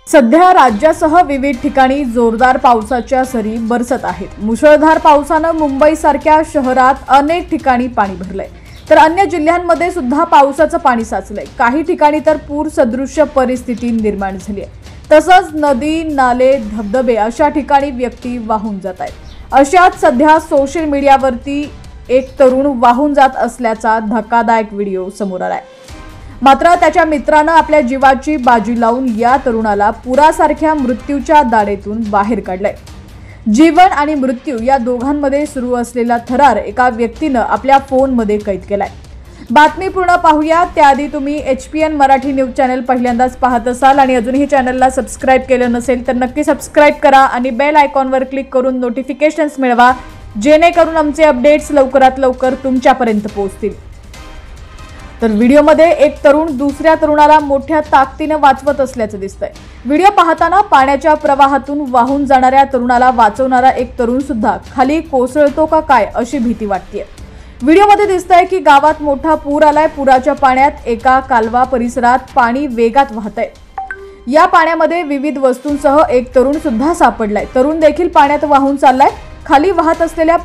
सध्या राज्यासह विविध ठिकाणी जोरदार पावसाच्या सरी बरसत आहेत। मुसळधार पावसाने मुंबईसारख्या शहरात अनेक ठिकाणी पाणी भरलंय, तर अन्य जिल्ह्यांमध्ये सुद्धा पावसाचं पाणी साचलंय। काही ठिकाणी तर पूर सदृश्य परिस्थिती निर्माण झाली आहे। तसंच नदी, नाले, धबधबे अशा ठिकाणी व्यक्ती वाहून जात आहेत। अशात सध्या सोशल मीडियावरती एक तरुण वाहून जात असल्याचा धक्कादायक व्हिडिओ समोर आलाय। मात्र त्याच्या मित्रानं आपल्या जीवाची बाजी लावून या तरुणाला पुरासारख्या मृत्यूच्या दाढेतून बाहेर काढलंय। जीवन आणि मृत्यू या दोघांमध्ये सुरू असलेला थरार एका व्यक्तीनं आपल्या फोनमध्ये कैद केलाय। बातमी पूर्ण पाहूया त्याआधी तुम्ही HPN मराठी न्यूज चॅनल पहिल्यांदाच पाहत असाल आणि अजूनही चॅनलला सबस्क्राइब केलं नसेल तर नक्की सबस्क्राइब करा आणि बेल आयकॉनवर क्लिक करून नोटिफिकेशन्स मिळवा, जेणेकरून आमचे अपडेट्स लवकरात लवकर तुमच्यापर्यंत पोहोचतील। तर व्हिडिओमध्ये एक तरुण दुसऱ्या तरुणाला मोठ्या ताकदीने वाचवत असल्याचं दिसतंय। व्हिडिओ पाहताना पाण्याच्या प्रवाहातून वाहून जाणाऱ्या तरुणाला वाचवणारा एक तरुण सुद्धा खाली कोसळतो का काय अशी भीती वाटतेय। व्हिडिओमध्ये दिसतंय की गावात मोठा पूर आलाय। पुराच्या पाण्यात एका कालवा परिसरात पाणी वेगात वाहतंय। या पाण्यामध्ये विविध वस्तूंसह एक तरुण सुद्धा सापडलाय। तरुण देखील पाण्यात वाहून चाललाय। खाली वाहत असलेल्या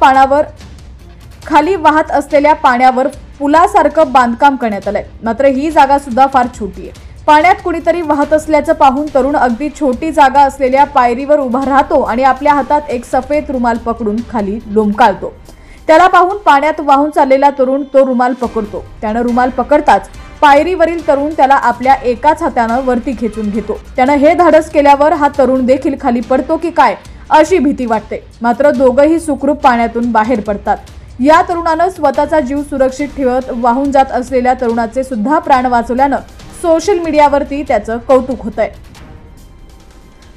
पाण्यावर पुलासारखं बांधकाम करण्यात आलंय। मात्र ही जागा सुद्धा फार छोटी आहे। पाण्यात कुणीतरी वाहत असल्याचं पाहून तरुण अगदी छोटी जागा असलेल्या पायरीवर उभा राहतो आणि आपल्या हातात एक सफेद रुमाल पकडून खाली लोंबकाळतो। त्याला पाहून पाण्यात वाहून चाललेला तरुण तो रुमाल पकडतो। त्यानं रुमाल पकडताच पायरीवरील तरुण त्याला आपल्या एकाच हातानं वरती खेचून घेतो। त्यानं हे धाडस केल्यावर हा तरुण देखील खाली पडतो की काय अशी भीती वाटते। मात्र दोघंही सुखरूप पाण्यातून बाहेर पडतात। या तरुणानं स्वतःचा जीव सुरक्षित ठेवत वाहून जात असलेल्या तरुणाचे सुद्धा प्राण वाचवल्यानं सोशल मीडियावरती त्याचं कौतुक होतंय।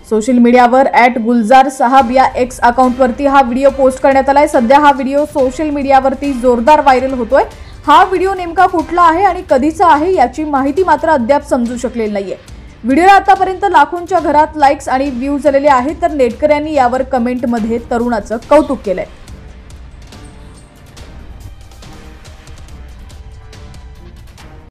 सोशल मीडियावर @गुलजार साहब या X अकाउंटवरती हा व्हिडिओ पोस्ट करण्यात आलाय। सध्या हा व्हिडिओ सोशल मीडियावरती जोरदार व्हायरल होतोय। हा व्हिडिओ नेमका कुठला आहे आणि कधीचा आहे याची माहिती मात्र अद्याप समजू शकलेली नाहीये। व्हिडिओला आतापर्यंत लाखोंच्या घरात लाईक्स आणि व्ह्यूज आलेले आहेत, तर नेटकऱ्यांनी यावर कमेंटमध्ये तरुणाचं कौतुक केलंय।